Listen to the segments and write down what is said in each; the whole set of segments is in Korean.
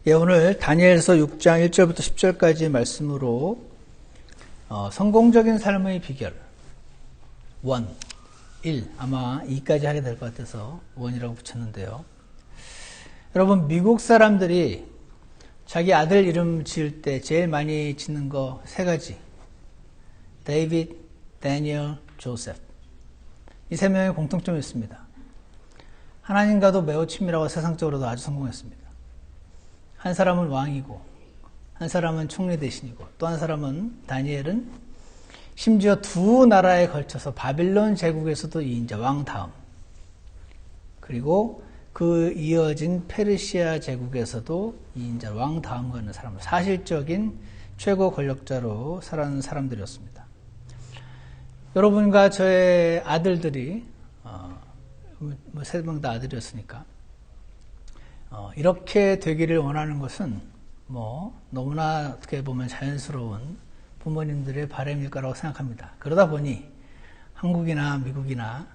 예, 오늘 다니엘서 6장 1절부터 10절까지의 말씀으로 성공적인 삶의 비결 1, 아마 2까지 하게 될 것 같아서 1이라고 붙였는데요. 여러분, 미국 사람들이 자기 아들 이름 지을 때 제일 많이 짓는 거 3가지. 데이빗, 다니엘, 조셉. 이 3명의 공통점이 있습니다. 하나님과도 매우 친밀하고 세상적으로도 아주 성공했습니다. 한 사람은 왕이고, 한 사람은 총리 대신이고, 또 한 사람은 다니엘은 심지어 2 나라에 걸쳐서 바빌론 제국에서도 2인자, 왕 다음. 그리고 그 이어진 페르시아 제국에서도 2인자, 왕 다음 가는 사람, 사실적인 최고 권력자로 살아가는 사람들이었습니다. 여러분과 저의 아들들이, 3명 다 아들이었으니까, 이렇게 되기를 원하는 것은 너무나 어떻게 보면 자연스러운 부모님들의 바람일 거라고 생각합니다. 그러다 보니 한국이나 미국이나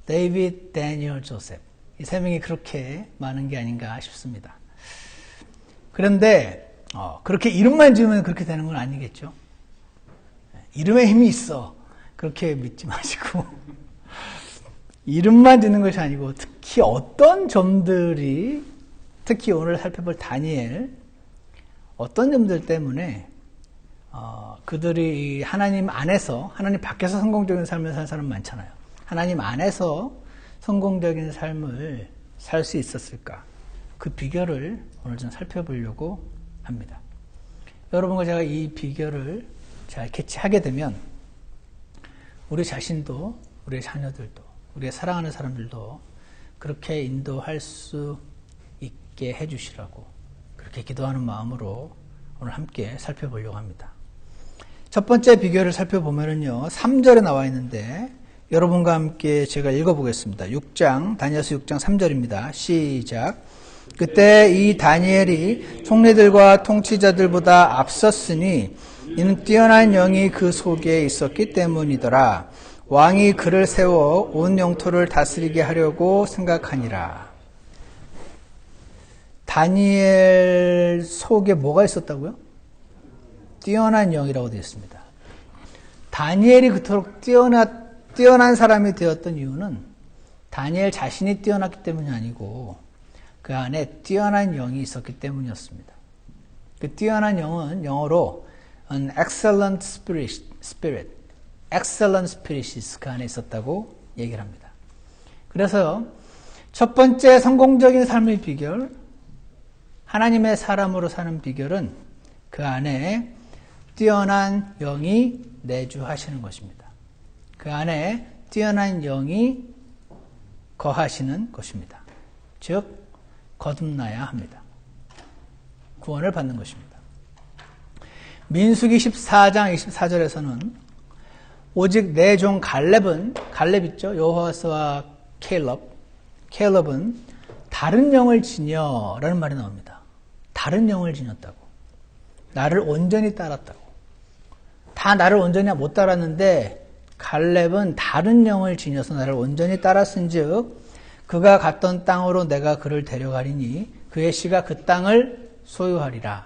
데이빗, 다니엘, 조셉 이 3명이 그렇게 많은 게 아닌가 싶습니다. 그런데 그렇게 이름만 지으면 그렇게 되는 건 아니겠죠. 이름에 힘이 있어 그렇게 믿지 마시고 이름만 짓는 것이 아니고 특히 어떤 점들이 특히 오늘 살펴볼 다니엘 어떤 점들 때문에 그들이 하나님 안에서 하나님 밖에서 성공적인 삶을 사는 사람 많잖아요. 하나님 안에서 성공적인 삶을 살 수 있었을까? 그 비결을 오늘 좀 살펴보려고 합니다. 여러분과 제가 이 비결을 잘 캐치하게 되면 우리 자신도 우리의 자녀들도 우리의 사랑하는 사람들도 그렇게 인도할 수 있게 해주시라고 그렇게 기도하는 마음으로 오늘 함께 살펴보려고 합니다. 첫 번째 비결을 살펴보면요 3절에 나와 있는데 여러분과 함께 제가 읽어보겠습니다. 다니엘서 6장 3절입니다. 시작. 그때 이 다니엘이 총리들과 통치자들보다 앞섰으니 이는 뛰어난 영이 그 속에 있었기 때문이더라. 왕이 그를 세워 온 영토를 다스리게 하려고 생각하니라. 다니엘 속에 뭐가 있었다고요? 뛰어난 영이라고 되어 있습니다. 다니엘이 그토록 뛰어난 사람이 되었던 이유는 다니엘 자신이 뛰어났기 때문이 아니고 그 안에 뛰어난 영이 있었기 때문이었습니다. 그 뛰어난 영은 영어로 an excellent spirit, excellent spirit 그 안에 있었다고 얘기를 합니다. 그래서 첫 번째 성공적인 삶의 비결, 하나님의 사람으로 사는 비결은 그 안에 뛰어난 영이 내주하시는 것입니다. 그 안에 뛰어난 영이 거하시는 것입니다. 즉 거듭나야 합니다. 구원을 받는 것입니다. 민수기 14장 24절에서는 오직 내 종 갈렙 있죠? 여호수아와 케일럽은 다른 영을 지녀라는 말이 나옵니다. 다른 영을 지녔다고. 나를 온전히 따랐다고. 다 나를 온전히 못 따랐는데 갈렙은 다른 영을 지녀서 나를 온전히 따랐은즉 그가 갔던 땅으로 내가 그를 데려가리니 그의 씨가 그 땅을 소유하리라.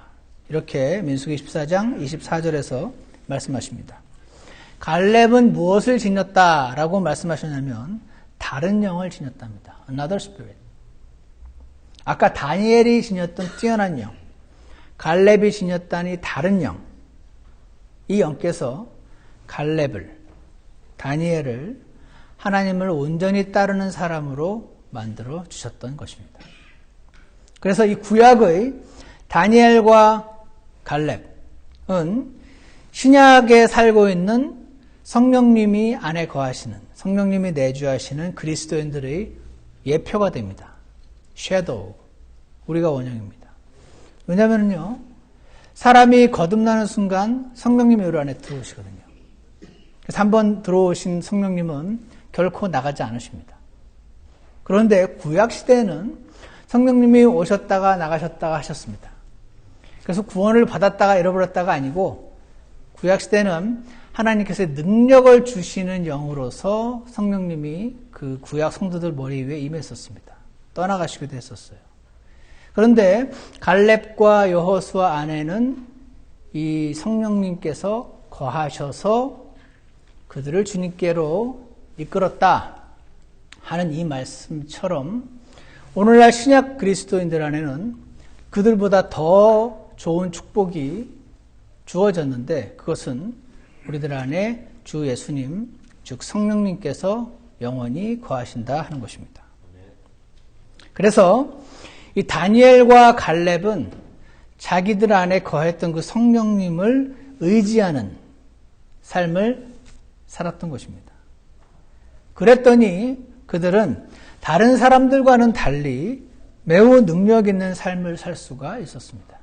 이렇게 민수기 14장 24절에서 말씀하십니다. 갈렙은 무엇을 지녔다라고 말씀하셨냐면 다른 영을 지녔답니다. Another spirit. 아까 다니엘이 지녔던 뛰어난 영, 갈렙이 지녔다니 다른 영, 이 영께서 다니엘을 하나님을 온전히 따르는 사람으로 만들어 주셨던 것입니다. 그래서 이 구약의 다니엘과 갈렙은 신약에 살고 있는 성령님이 안에 거하시는, 성령님이 내주하시는 그리스도인들의 예표가 됩니다. 섀도우, 우리가 원형입니다. 왜냐면요, 사람이 거듭나는 순간 성령님이 우리 안에 들어오시거든요. 그래서 한번 들어오신 성령님은 결코 나가지 않으십니다. 그런데 구약시대에는 성령님이 오셨다가 나가셨다가 하셨습니다. 그래서 구원을 받았다가 잃어버렸다가 아니고 구약시대는 하나님께서 능력을 주시는 영으로서 성령님이 그 구약 성도들 머리 위에 임했었습니다. 떠나가시기도 했었어요. 그런데 갈렙과 여호수아 안에는 이 성령님께서 거하셔서 그들을 주님께로 이끌었다 하는 이 말씀처럼 오늘날 신약 그리스도인들 안에는 그들보다 더 좋은 축복이 주어졌는데 그것은 우리들 안에 주 예수님, 즉 성령님께서 영원히 거하신다 하는 것입니다. 그래서 이 다니엘과 갈렙은 자기들 안에 거했던 그 성령님을 의지하는 삶을 살았던 것입니다. 그랬더니 그들은 다른 사람들과는 달리 매우 능력 있는 삶을 살 수가 있었습니다.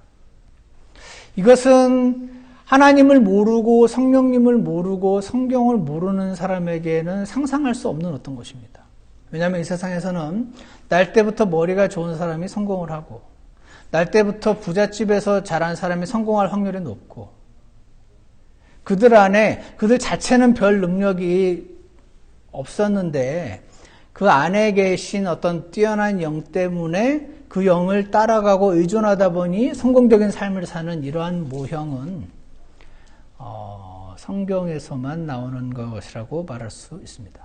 이것은 하나님을 모르고 성령님을 모르고 성경을 모르는 사람에게는 상상할 수 없는 어떤 것입니다. 왜냐하면 이 세상에서는 날 때부터 머리가 좋은 사람이 성공을 하고 날 때부터 부잣집에서 자란 사람이 성공할 확률이 높고 그들 안에 그들 자체는 별 능력이 없었는데 그 안에 계신 어떤 뛰어난 영 때문에 그 영을 따라가고 의존하다 보니 성공적인 삶을 사는 이러한 모형은 성경에서만 나오는 것이라고 말할 수 있습니다.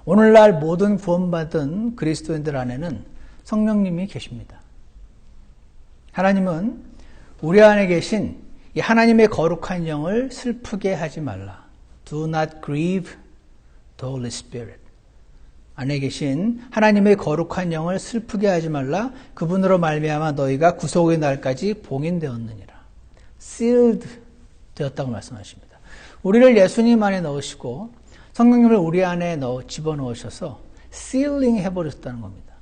오늘날 모든 구원받은 그리스도인들 안에는 성령님이 계십니다. 하나님은 우리 안에 계신 이 하나님의 거룩한 영을 슬프게 하지 말라. Do not grieve the Holy Spirit. 안에 계신 하나님의 거룩한 영을 슬프게 하지 말라. 그분으로 말미암아 너희가 구속의 날까지 봉인되었느니라. Sealed 되었다고 말씀하십니다. 우리를 예수님 안에 넣으시고 성령님을 우리 안에 집어넣으셔서 sealing 해버렸다는 겁니다.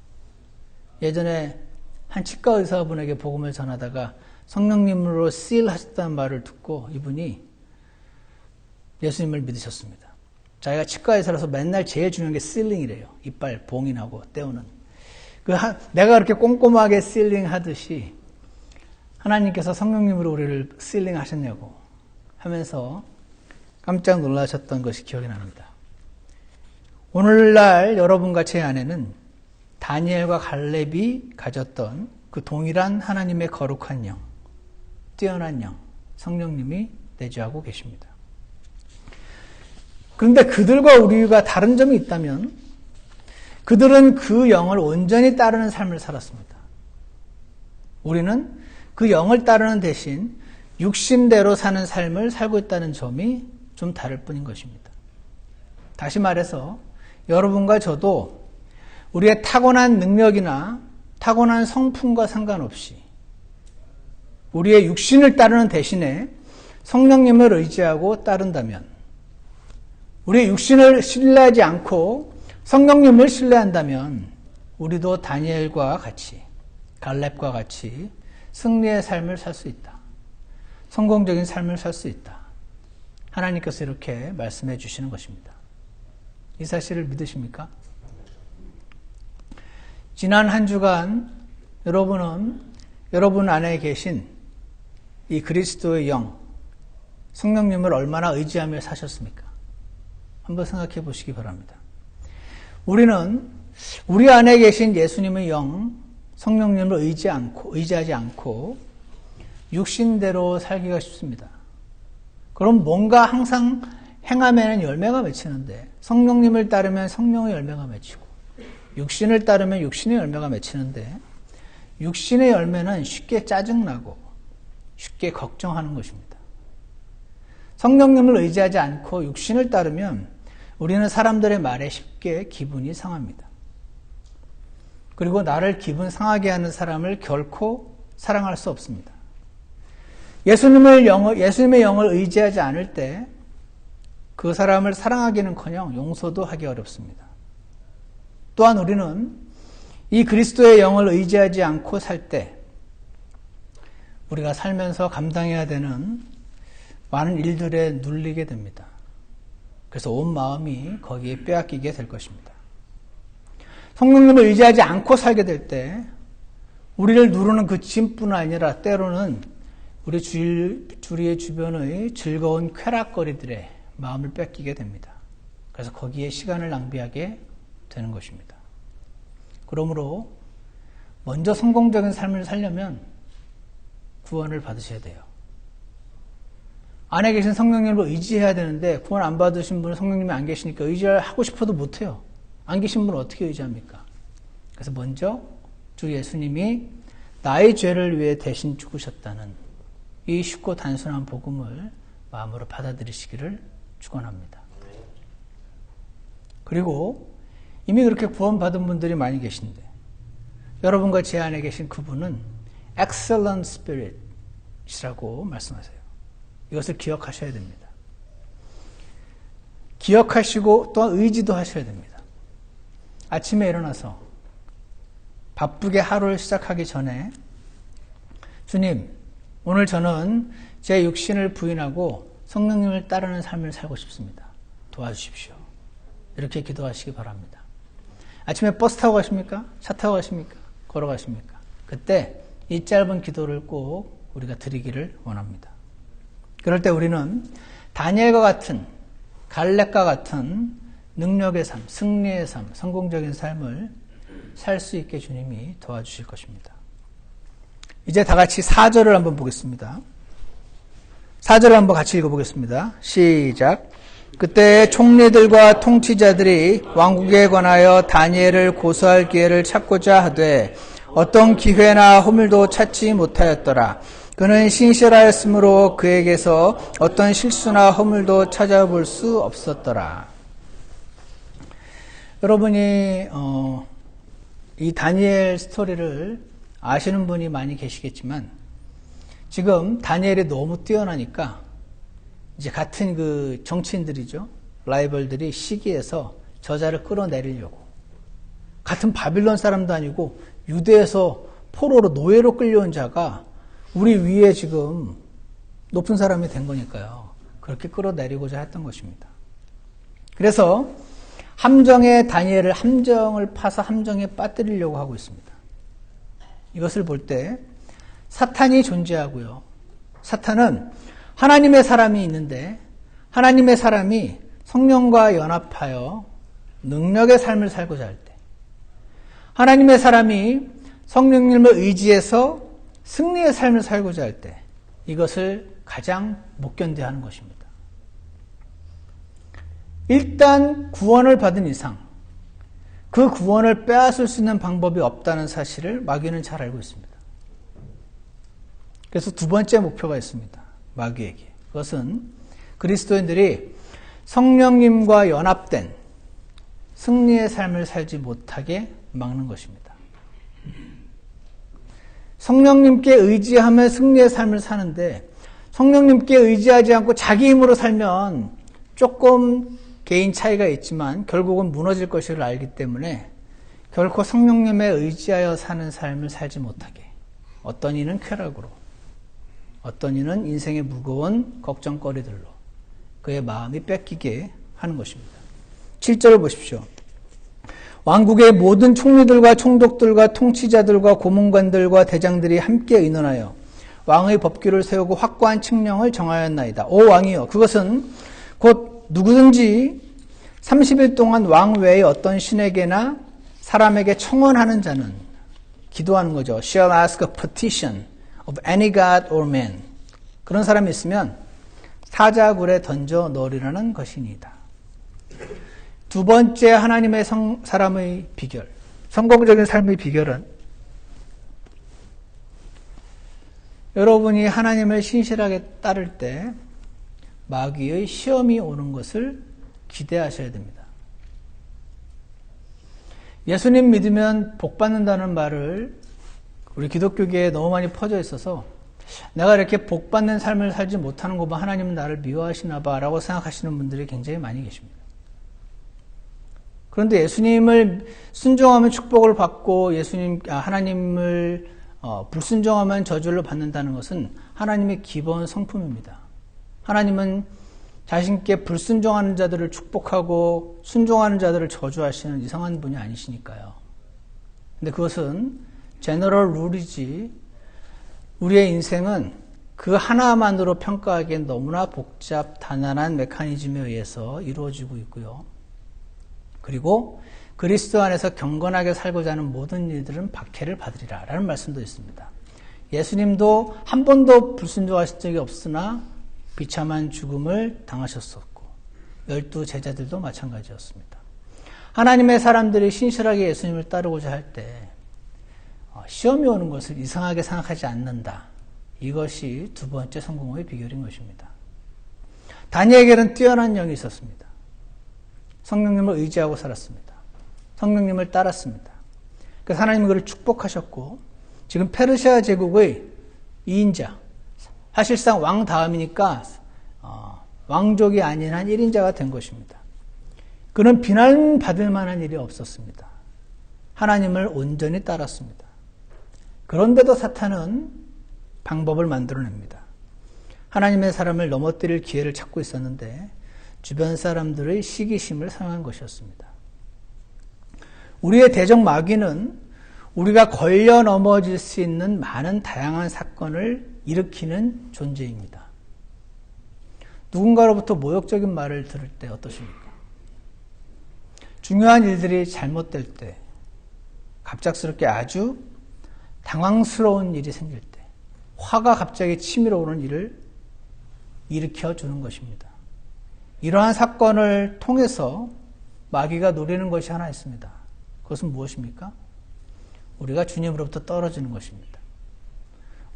예전에 한 치과 의사분에게 복음을 전하다가 성령님으로 seal 하셨다는 말을 듣고 이분이 예수님을 믿으셨습니다. 자기가 치과 의사라서 맨날 제일 중요한 게 sealing이래요. 이빨 봉인하고 떼우는. 내가 그렇게 꼼꼼하게 sealing 하듯이 하나님께서 성령님으로 우리를 sealing 하셨냐고 하면서 깜짝 놀라셨던 것이 기억이 납니다. 오늘날 여러분과 제 안에는 다니엘과 갈렙이 가졌던 그 동일한 하나님의 거룩한 영, 뛰어난 영, 성령님이 내주하고 계십니다. 그런데 그들과 우리가 다른 점이 있다면 그들은 그 영을 온전히 따르는 삶을 살았습니다. 우리는 그 영을 따르는 대신 육신대로 사는 삶을 살고 있다는 점이 좀 다를 뿐인 것입니다. 다시 말해서 여러분과 저도 우리의 타고난 능력이나 타고난 성품과 상관없이 우리의 육신을 따르는 대신에 성령님을 의지하고 따른다면 우리의 육신을 신뢰하지 않고 성령님을 신뢰한다면 우리도 다니엘과 같이 갈렙과 같이 승리의 삶을 살 수 있다. 성공적인 삶을 살 수 있다. 하나님께서 이렇게 말씀해 주시는 것입니다. 이 사실을 믿으십니까? 지난 한 주간 여러분은 여러분 안에 계신 이 그리스도의 영, 성령님을 얼마나 의지하며 사셨습니까? 한번 생각해 보시기 바랍니다. 우리는 우리 안에 계신 예수님의 영, 성령님을 의지하지 않고 육신대로 살기가 쉽습니다. 그럼 뭔가 항상 행함에는 열매가 맺히는데 성령님을 따르면 성령의 열매가 맺히고 육신을 따르면 육신의 열매가 맺히는데 육신의 열매는 쉽게 짜증나고 쉽게 걱정하는 것입니다. 성령님을 의지하지 않고 육신을 따르면 우리는 사람들의 말에 쉽게 기분이 상합니다. 그리고 나를 기분 상하게 하는 사람을 결코 사랑할 수 없습니다. 예수님의 영을 의지하지 않을 때 그 사람을 사랑하기는커녕 용서도 하기 어렵습니다. 또한 우리는 이 그리스도의 영을 의지하지 않고 살 때 우리가 살면서 감당해야 되는 많은 일들에 눌리게 됩니다. 그래서 온 마음이 거기에 빼앗기게 될 것입니다. 성령님을 의지하지 않고 살게 될 때 우리를 누르는 그 짐뿐 아니라 때로는 우리 주위의 주변의 즐거운 쾌락거리들에 마음을 뺏기게 됩니다. 그래서 거기에 시간을 낭비하게 되는 것입니다. 그러므로 먼저 성공적인 삶을 살려면 구원을 받으셔야 돼요. 안에 계신 성령님을 의지해야 되는데 구원 안 받으신 분은 성령님이 안 계시니까 의지하고 싶어도 못해요. 안 계신 분은 어떻게 의지합니까? 그래서 먼저 주 예수님이 나의 죄를 위해 대신 죽으셨다는 이 쉽고 단순한 복음을 마음으로 받아들이시기를 축원합니다. 그리고 이미 그렇게 구원받은 분들이 많이 계신데 여러분과 제 안에 계신 그분은 excellent spirit이라고 말씀하세요. 이것을 기억하셔야 됩니다. 기억하시고 또한 의지도 하셔야 됩니다. 아침에 일어나서 바쁘게 하루를 시작하기 전에 주님, 오늘 저는 제 육신을 부인하고 성령님을 따르는 삶을 살고 싶습니다. 도와주십시오. 이렇게 기도하시기 바랍니다. 아침에 버스 타고 가십니까? 차 타고 가십니까? 걸어가십니까? 그때 이 짧은 기도를 꼭 우리가 드리기를 원합니다. 그럴 때 우리는 다니엘과 같은, 갈렙과 같은 능력의 삶, 승리의 삶, 성공적인 삶을 살 수 있게 주님이 도와주실 것입니다. 이제 다 같이 4절을 한번 보겠습니다. 4절을 한번 같이 읽어보겠습니다. 시작. 그때 총리들과 통치자들이 왕국에 관하여 다니엘을 고소할 기회를 찾고자 하되 어떤 기회나 허물도 찾지 못하였더라. 그는 신실하였으므로 그에게서 어떤 실수나 허물도 찾아볼 수 없었더라. 여러분이 이 다니엘 스토리를 아시는 분이 많이 계시겠지만 지금 다니엘이 너무 뛰어나니까 이제 같은 그 정치인들이죠. 라이벌들이 시기해서 저자를 끌어내리려고. 같은 바빌론 사람도 아니고 유대에서 포로로 노예로 끌려온 자가 우리 위에 지금 높은 사람이 된 거니까요. 그렇게 끌어내리고자 했던 것입니다. 그래서 함정에 다니엘을 함정을 파서 함정에 빠뜨리려고 하고 있습니다. 이것을 볼 때 사탄이 존재하고요. 사탄은 하나님의 사람이 있는데 하나님의 사람이 성령과 연합하여 능력의 삶을 살고자 할 때 하나님의 사람이 성령님을 의지해서 승리의 삶을 살고자 할 때 이것을 가장 못 견뎌하는 것입니다. 일단 구원을 받은 이상 그 구원을 빼앗을 수 있는 방법이 없다는 사실을 마귀는 잘 알고 있습니다. 그래서 두 번째 목표가 있습니다. 마귀에게. 그것은 그리스도인들이 성령님과 연합된 승리의 삶을 살지 못하게 막는 것입니다. 성령님께 의지하며 승리의 삶을 사는데 성령님께 의지하지 않고 자기 힘으로 살면 조금 개인 차이가 있지만 결국은 무너질 것을 알기 때문에 결코 성령님에 의지하여 사는 삶을 살지 못하게 어떤 이는 쾌락으로 어떤 이는 인생의 무거운 걱정거리들로 그의 마음이 뺏기게 하는 것입니다. 7절을 보십시오. 왕국의 모든 총리들과 총독들과 통치자들과 고문관들과 대장들이 함께 의논하여 왕의 법규를 세우고 확고한 칙령을 정하였나이다. 오 왕이여, 그것은 곧 누구든지 30일 동안 왕 외의 어떤 신에게나 사람에게 청원하는 자는 기도하는 거죠. Shall ask a petition of any god or man. 그런 사람이 있으면 사자굴에 던져 넣으리라는 것이니이다. 두 번째 하나님의 사람의 비결, 성공적인 삶의 비결은 여러분이 하나님을 신실하게 따를 때 마귀의 시험이 오는 것을 기대하셔야 됩니다. 예수님 믿으면 복 받는다는 말을 우리 기독교계에 너무 많이 퍼져 있어서 내가 이렇게 복 받는 삶을 살지 못하는 거 보면 하나님은 나를 미워하시나 봐 라고 생각하시는 분들이 굉장히 많이 계십니다. 그런데 예수님을 순종하면 축복을 받고 하나님을 불순종하면 저주를 받는다는 것은 하나님의 기본 성품입니다. 하나님은 자신께 불순종하는 자들을 축복하고 순종하는 자들을 저주하시는 이상한 분이 아니시니까요. 근데 그것은 제너럴 룰이지 우리의 인생은 그 하나만으로 평가하기엔 너무나 단단한 메커니즘에 의해서 이루어지고 있고요. 그리고 그리스도 안에서 경건하게 살고자 하는 모든 이들은 박해를 받으리라 라는 말씀도 있습니다. 예수님도 한 번도 불순종하신 적이 없으나 비참한 죽음을 당하셨었고 12 제자들도 마찬가지였습니다. 하나님의 사람들이 신실하게 예수님을 따르고자 할 때 시험이 오는 것을 이상하게 생각하지 않는다. 이것이 두 번째 성공의 비결인 것입니다. 다니엘에게는 뛰어난 영이 있었습니다. 성령님을 의지하고 살았습니다. 성령님을 따랐습니다. 그래서 하나님은 그를 축복하셨고 지금 페르시아 제국의 2인자, 사실상 왕 다음이니까 왕족이 아닌 한 1인자가 된 것입니다. 그는 비난받을 만한 일이 없었습니다. 하나님을 온전히 따랐습니다. 그런데도 사탄은 방법을 만들어냅니다. 하나님의 사람을 넘어뜨릴 기회를 찾고 있었는데 주변 사람들의 시기심을 사용한 것이었습니다. 우리의 대적 마귀는 우리가 걸려 넘어질 수 있는 많은 다양한 사건을 일으키는 존재입니다. 누군가로부터 모욕적인 말을 들을 때 어떠십니까? 중요한 일들이 잘못될 때, 갑작스럽게 아주 당황스러운 일이 생길 때, 화가 갑자기 치밀어 오는 일을 일으켜주는 것입니다. 이러한 사건을 통해서 마귀가 노리는 것이 하나 있습니다. 그것은 무엇입니까? 우리가 주님으로부터 떨어지는 것입니다.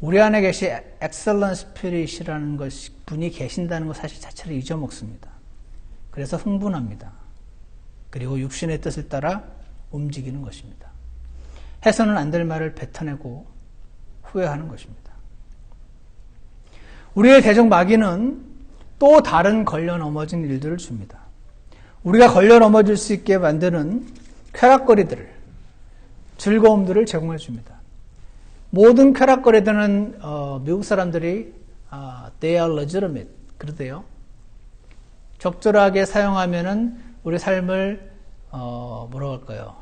우리 안에 계신 엑셀런 스피릿이라는 분이 계신다는 것 사실 자체를 잊어먹습니다. 그래서 흥분합니다. 그리고 육신의 뜻을 따라 움직이는 것입니다. 해서는 안 될 말을 뱉어내고 후회하는 것입니다. 우리의 대적 마귀는 또 다른 걸려 넘어진 일들을 줍니다. 우리가 걸려 넘어질 수 있게 만드는 쾌락거리들을, 즐거움들을 제공해 줍니다. 모든 쾌락거리들은 미국 사람들이 they are legitimate 그러대요. 적절하게 사용하면은 우리 삶을 뭐라고 할까요?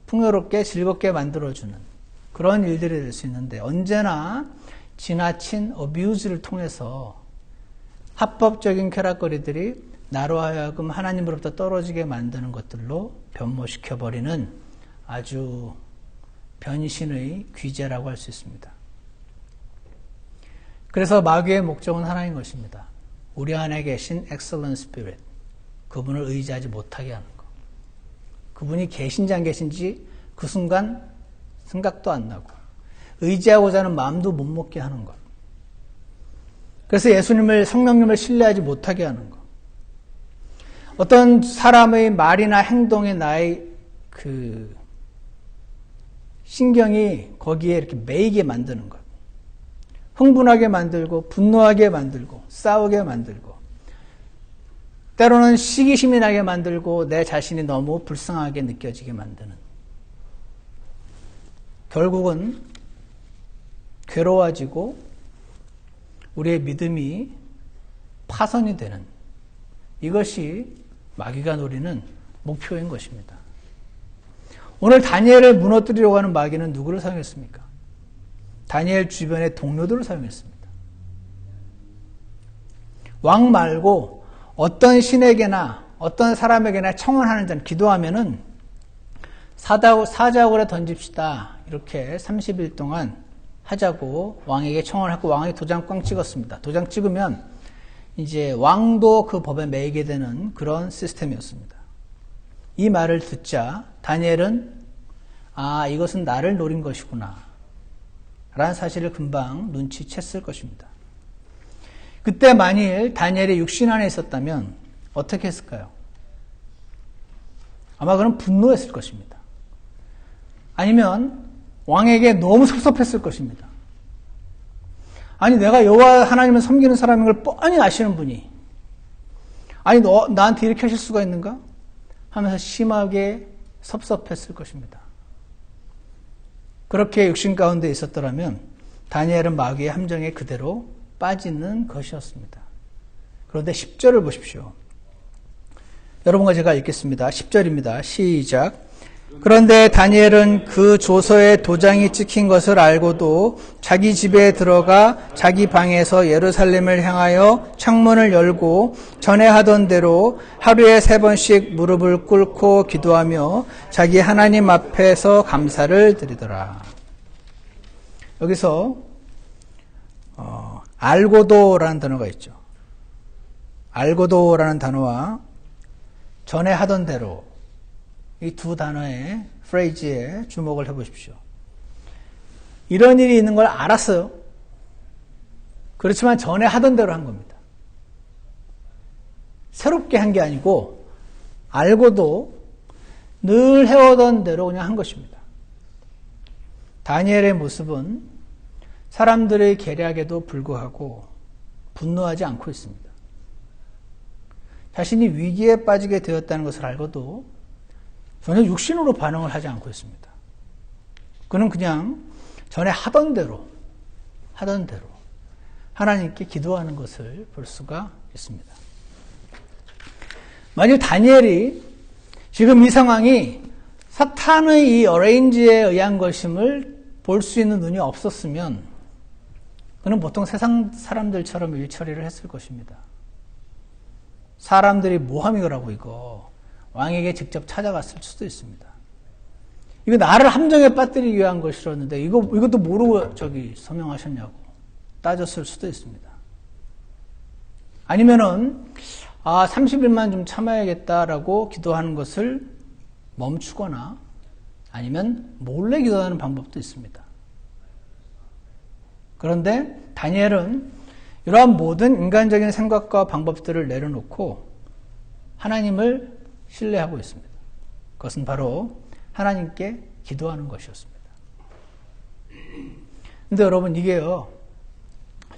풍요롭게 즐겁게 만들어주는 그런 일들이 될 수 있는데 언제나 지나친 abuse를 통해서 합법적인 쾌락거리들이 나로 하여금 하나님으로부터 떨어지게 만드는 것들로 변모시켜버리는 아주 변신의 귀재라고 할 수 있습니다. 그래서 마귀의 목적은 하나인 것입니다. 우리 안에 계신 excellent spirit, 그분을 의지하지 못하게 하는 것. 그분이 계신지 안 계신지 그 순간 생각도 안 나고 의지하고자 하는 마음도 못 먹게 하는 것. 그래서 예수님을, 성령님을 신뢰하지 못하게 하는 것. 어떤 사람의 말이나 행동에 나의 신경이 거기에 이렇게 매이게 만드는 것. 흥분하게 만들고, 분노하게 만들고, 싸우게 만들고, 때로는 시기심이 나게 만들고, 내 자신이 너무 불쌍하게 느껴지게 만드는. 결국은 괴로워지고, 우리의 믿음이 파손이 되는 이것이 마귀가 노리는 목표인 것입니다. 오늘 다니엘을 무너뜨리려고 하는 마귀는 누구를 사용했습니까? 다니엘 주변의 동료들을 사용했습니다. 왕 말고 어떤 신에게나 어떤 사람에게나 청원하는 자는 기도하면은 사자굴에 던집시다. 이렇게 30일 동안 하자고 왕에게 청원하고 왕이 도장 꽝 찍었습니다. 도장 찍으면 이제 왕도 그 법에 매이게 되는 그런 시스템이었습니다. 이 말을 듣자 다니엘은 이것은 나를 노린 것이구나 라는 사실을 금방 눈치챘을 것입니다. 그때 만일 다니엘이 육신 안에 있었다면 어떻게 했을까요? 아마 그는 분노했을 것입니다. 아니면 왕에게 너무 섭섭했을 것입니다. 아니 내가 여호와 하나님을 섬기는 사람인 걸 뻔히 아시는 분이 아니 나한테 이렇게 하실 수가 있는가? 하면서 심하게 섭섭했을 것입니다. 그렇게 육신 가운데 있었더라면 다니엘은 마귀의 함정에 그대로 빠지는 것이었습니다. 그런데 10절을 보십시오. 여러분과 제가 읽겠습니다. 10절입니다. 시작. 그런데 다니엘은 그 조서에 도장이 찍힌 것을 알고도 자기 집에 들어가 자기 방에서 예루살렘을 향하여 창문을 열고 전에 하던 대로 하루에 3번씩 무릎을 꿇고 기도하며 자기 하나님 앞에서 감사를 드리더라. 여기서 알고도라는 단어가 있죠. 알고도라는 단어와 전에 하던 대로 이 두 단어의 프레이즈에 주목을 해보십시오. 이런 일이 있는 걸 알았어요. 그렇지만 전에 하던 대로 한 겁니다. 새롭게 한 게 아니고 알고도 늘 해오던 대로 그냥 한 것입니다. 다니엘의 모습은 사람들의 계략에도 불구하고 분노하지 않고 있습니다. 자신이 위기에 빠지게 되었다는 것을 알고도 전혀 육신으로 반응을 하지 않고 있습니다. 그는 그냥 전에 하던 대로 하나님께 기도하는 것을 볼 수가 있습니다. 만약 다니엘이 지금 이 상황이 사탄의 이 어레인지에 의한 것임을 볼 수 있는 눈이 없었으면 그는 보통 세상 사람들처럼 일처리를 했을 것입니다. 사람들이 모함이라고 이거 왕에게 직접 찾아갔을 수도 있습니다. 이거 나를 함정에 빠뜨리기 위한 것이었는데 이것도 모르고 서명하셨냐고 따졌을 수도 있습니다. 아니면은 30일만 좀 참아야겠다라고 기도하는 것을 멈추거나 아니면 몰래 기도하는 방법도 있습니다. 그런데 다니엘은 이러한 모든 인간적인 생각과 방법들을 내려놓고 하나님을 신뢰하고 있습니다. 그것은 바로 하나님께 기도하는 것이었습니다. 근데 여러분 이게요,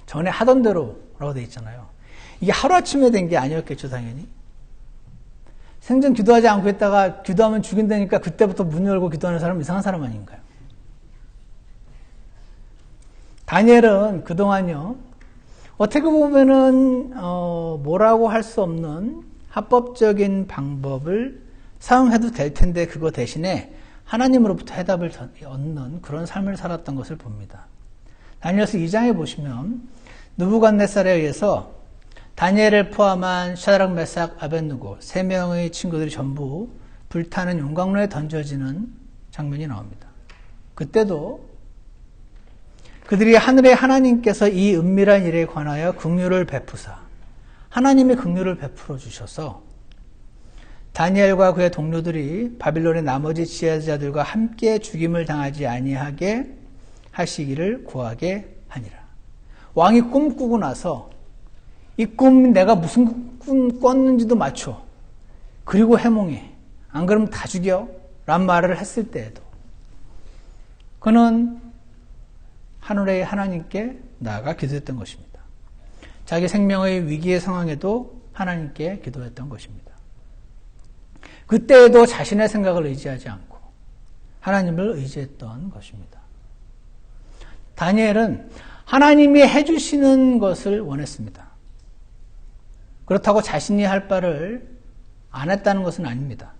전에 하던 대로라고 되어 있잖아요. 이게 하루아침에 된 게 아니었겠죠, 당연히. 생전 기도하지 않고 있다가 기도하면 죽인다니까 그때부터 문 열고 기도하는 사람 이상한 사람 아닌가요? 다니엘은 그동안요, 어떻게 보면은 뭐라고 할 수 없는 합법적인 방법을 사용해도 될 텐데 그거 대신에 하나님으로부터 해답을 얻는 그런 삶을 살았던 것을 봅니다. 다니엘서 2장에 보시면 느부갓네살에 의해서 다니엘을 포함한 샤드락, 메삭, 아벳느고 3명의 친구들이 전부 불타는 용광로에 던져지는 장면이 나옵니다. 그때도 그들이 하늘의 하나님께서 이 은밀한 일에 관하여 긍휼을 베푸사 하나님의 긍휼을 베풀어 주셔서 다니엘과 그의 동료들이 바빌론의 나머지 지혜자들과 함께 죽임을 당하지 아니하게 하시기를 구하게 하니라. 왕이 꿈 꾸고 나서 이 꿈 내가 무슨 꿈 꿨는지도 맞춰. 그리고 해몽해. 안 그러면 다 죽여. 란 말을 했을 때에도 그는 하늘의 하나님께 나아가 기도했던 것입니다. 자기 생명의 위기의 상황에도 하나님께 기도했던 것입니다. 그때에도 자신의 생각을 의지하지 않고 하나님을 의지했던 것입니다. 다니엘은 하나님이 해주시는 것을 원했습니다. 그렇다고 자신이 할 바를 안 했다는 것은 아닙니다.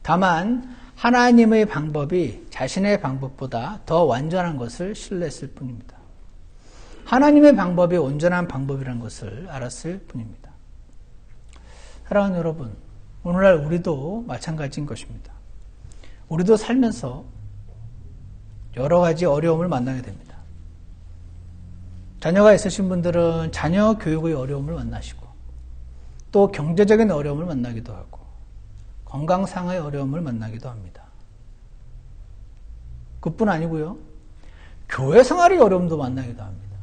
다만 하나님의 방법이 자신의 방법보다 더 완전한 것을 신뢰했을 뿐입니다. 하나님의 방법이 온전한 방법이라는 것을 알았을 뿐입니다. 사랑하는 여러분, 오늘날 우리도 마찬가지인 것입니다. 우리도 살면서 여러 가지 어려움을 만나게 됩니다. 자녀가 있으신 분들은 자녀 교육의 어려움을 만나시고 또 경제적인 어려움을 만나기도 하고 건강상의 어려움을 만나기도 합니다. 그뿐 아니고요. 교회 생활의 어려움도 만나기도 합니다.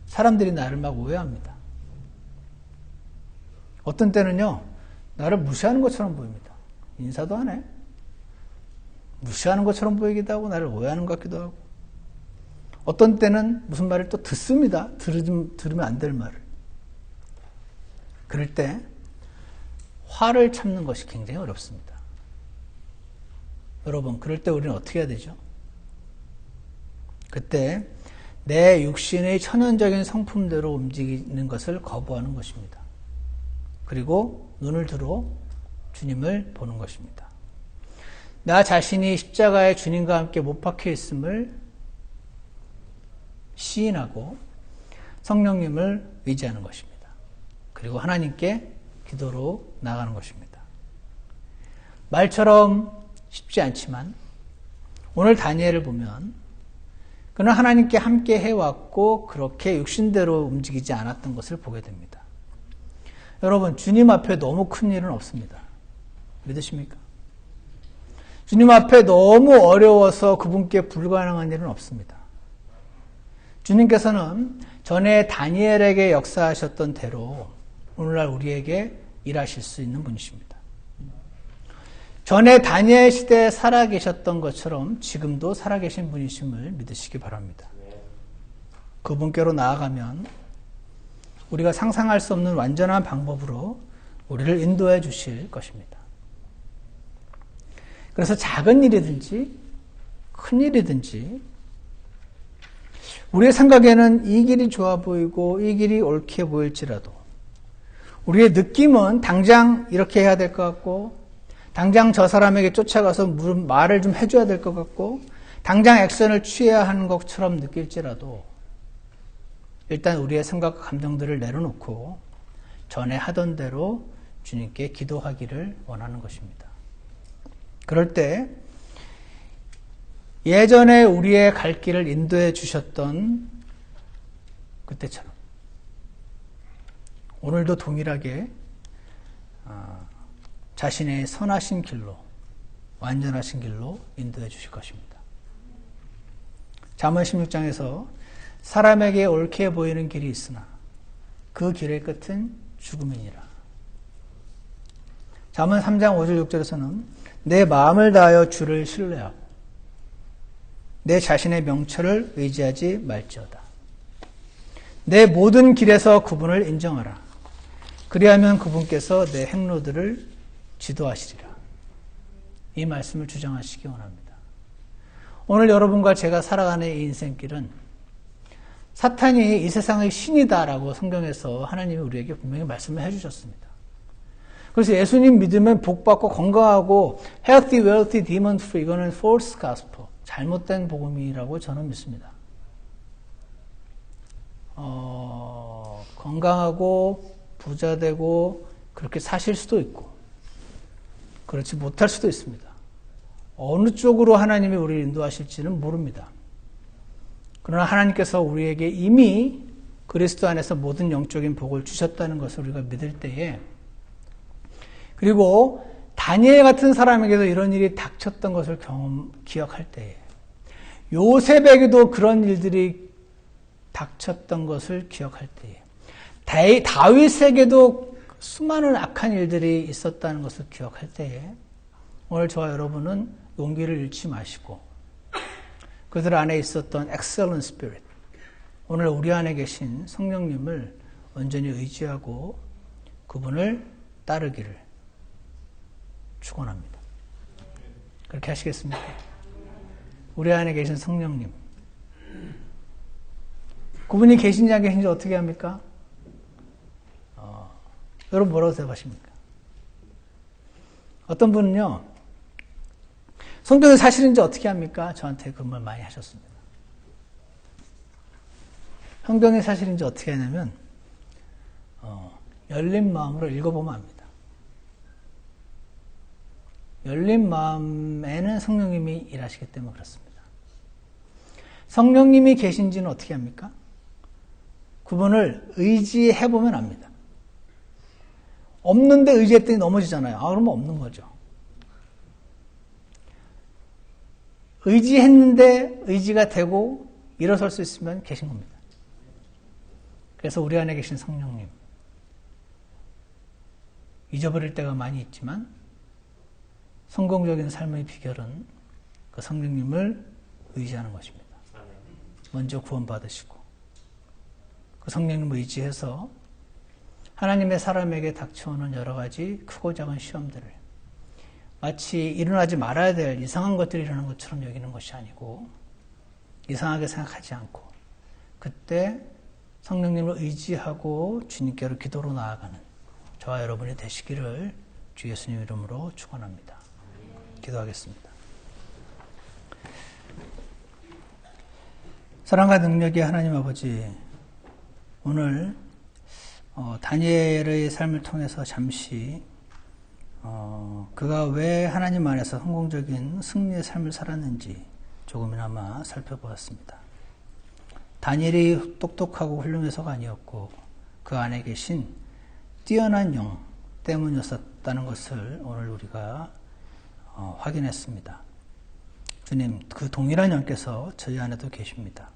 사람들이 나를 막 오해합니다. 어떤 때는요, 나를 무시하는 것처럼 보입니다. 인사도 안 해. 무시하는 것처럼 보이기도 하고 나를 오해하는 것 같기도 하고 어떤 때는 무슨 말을 또 듣습니다. 들으면 안 될 말을. 그럴 때 화를 참는 것이 굉장히 어렵습니다. 여러분, 그럴 때 우리는 어떻게 해야 되죠? 그때 내 육신의 천연적인 성품대로 움직이는 것을 거부하는 것입니다. 그리고 눈을 들어 주님을 보는 것입니다. 나 자신이 십자가에 주님과 함께 못 박혀 있음을 시인하고 성령님을 의지하는 것입니다. 그리고 하나님께 기도로 나가는 것입니다. 말처럼 쉽지 않지만 오늘 다니엘을 보면 그는 하나님께 함께 해왔고 그렇게 육신대로 움직이지 않았던 것을 보게 됩니다. 여러분, 주님 앞에 너무 큰 일은 없습니다. 믿으십니까? 주님 앞에 너무 어려워서 그분께 불가능한 일은 없습니다. 주님께서는 전에 다니엘에게 역사하셨던 대로 오늘날 우리에게 일하실 수 있는 분이십니다. 전에 다니엘 시대에 살아계셨던 것처럼 지금도 살아계신 분이심을 믿으시기 바랍니다. 그분께로 나아가면 우리가 상상할 수 없는 완전한 방법으로 우리를 인도해 주실 것입니다. 그래서 작은 일이든지 큰 일이든지 우리의 생각에는 이 길이 좋아 보이고 이 길이 옳게 보일지라도 우리의 느낌은 당장 이렇게 해야 될 것 같고 당장 저 사람에게 쫓아가서 말을 좀 해줘야 될 것 같고 당장 액션을 취해야 하는 것처럼 느낄지라도 일단 우리의 생각과 감정들을 내려놓고 전에 하던 대로 주님께 기도하기를 원하는 것입니다. 그럴 때 예전에 우리의 갈 길을 인도해 주셨던 그때처럼 오늘도 동일하게 자신의 선하신 길로 완전하신 길로 인도해 주실 것입니다. 잠언 16장에서 사람에게 옳게 보이는 길이 있으나 그 길의 끝은 죽음이니라. 잠언 3장 5절 6절에서는 내 마음을 다하여 주를 신뢰하고 내 자신의 명철을 의지하지 말지어다. 내 모든 길에서 그분을 인정하라. 그리하면 그분께서 내 행로들을 지도하시리라. 이 말씀을 주장하시기 원합니다. 오늘 여러분과 제가 살아가는 이 인생길은 사탄이 이 세상의 신이다라고 성경에서 하나님이 우리에게 분명히 말씀을 해주셨습니다. 그래서 예수님 믿으면 복받고 건강하고 healthy, wealthy, demon free 이거는 false gospel, 잘못된 복음이라고 저는 믿습니다. 건강하고 부자되고 그렇게 사실 수도 있고 그렇지 못할 수도 있습니다. 어느 쪽으로 하나님이 우리를 인도하실지는 모릅니다. 그러나 하나님께서 우리에게 이미 그리스도 안에서 모든 영적인 복을 주셨다는 것을 우리가 믿을 때에 그리고 다니엘 같은 사람에게도 이런 일이 닥쳤던 것을 기억할 때에 요셉에게도 그런 일들이 닥쳤던 것을 기억할 때에 다윗에게도 수많은 악한 일들이 있었다는 것을 기억할 때에 오늘 저와 여러분은 용기를 잃지 마시고 그들 안에 있었던 excellent spirit, 오늘 우리 안에 계신 성령님을 온전히 의지하고 그분을 따르기를 축원합니다. 그렇게 하시겠습니까? 우리 안에 계신 성령님, 그분이 계신지 안 계신지 어떻게 합니까? 여러분 뭐라고 생각하십니까? 어떤 분은요, 성경의 사실인지 어떻게 합니까? 저한테 그 말 많이 하셨습니다. 성경의 사실인지 어떻게 하냐면 열린 마음으로 읽어보면 압니다. 열린 마음에는 성령님이 일하시기 때문에 그렇습니다. 성령님이 계신지는 어떻게 합니까? 그분을 의지해보면 압니다. 없는데 의지했더니 넘어지잖아요. 그러면 없는 거죠. 의지했는데 의지가 되고 일어설 수 있으면 계신 겁니다. 그래서 우리 안에 계신 성령님, 잊어버릴 때가 많이 있지만 성공적인 삶의 비결은 그 성령님을 의지하는 것입니다. 먼저 구원받으시고 그 성령님을 의지해서 하나님의 사람에게 닥쳐오는 여러 가지 크고 작은 시험들을 마치 일어나지 말아야 될 이상한 것들이 일어나는 것처럼 여기는 것이 아니고 이상하게 생각하지 않고 그때 성령님을 의지하고 주님께로 기도로 나아가는 저와 여러분이 되시기를 주 예수님 이름으로 축원합니다. 기도하겠습니다. 사랑과 능력의 하나님 아버지, 오늘 다니엘의 삶을 통해서 잠시 그가 왜 하나님 안에서 성공적인 승리의 삶을 살았는지 조금이나마 살펴보았습니다. 다니엘이 똑똑하고 훌륭해서가 아니었고 그 안에 계신 뛰어난 영 때문이었다는 것을 오늘 우리가 확인했습니다. 주님, 그 동일한 영께서 저희 안에도 계십니다.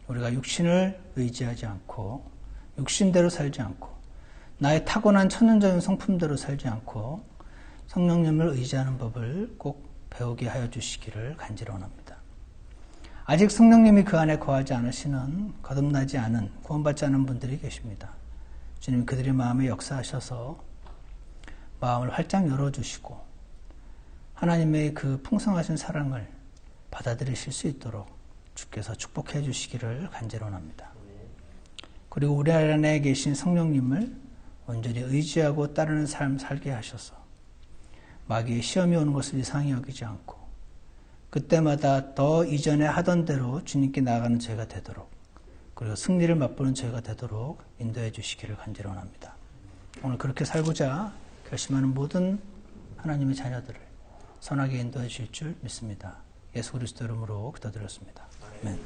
우리가 육신을 의지하지 않고 육신대로 살지 않고 나의 타고난 천연적인 성품대로 살지 않고 성령님을 의지하는 법을 꼭 배우게 하여 주시기를 간절히 원합니다. 아직 성령님이 그 안에 거하지 않으시는 거듭나지 않은 구원받지 않은 분들이 계십니다. 주님, 그들의 마음에 역사하셔서 마음을 활짝 열어주시고 하나님의 그 풍성하신 사랑을 받아들이실 수 있도록 주께서 축복해 주시기를 간절히 원합니다. 그리고 우리 안에 계신 성령님을 온전히 의지하고 따르는 삶 살게 하셔서 마귀의 시험이 오는 것을 이상히 여기지 않고 그때마다 더 이전에 하던 대로 주님께 나아가는 저희가 되도록 그리고 승리를 맛보는 저희가 되도록 인도해 주시기를 간절히 원합니다. 오늘 그렇게 살고자 결심하는 모든 하나님의 자녀들을 선하게 인도해 주실 줄 믿습니다. 예수 그리스도 이름으로 기도드렸습니다. 아멘.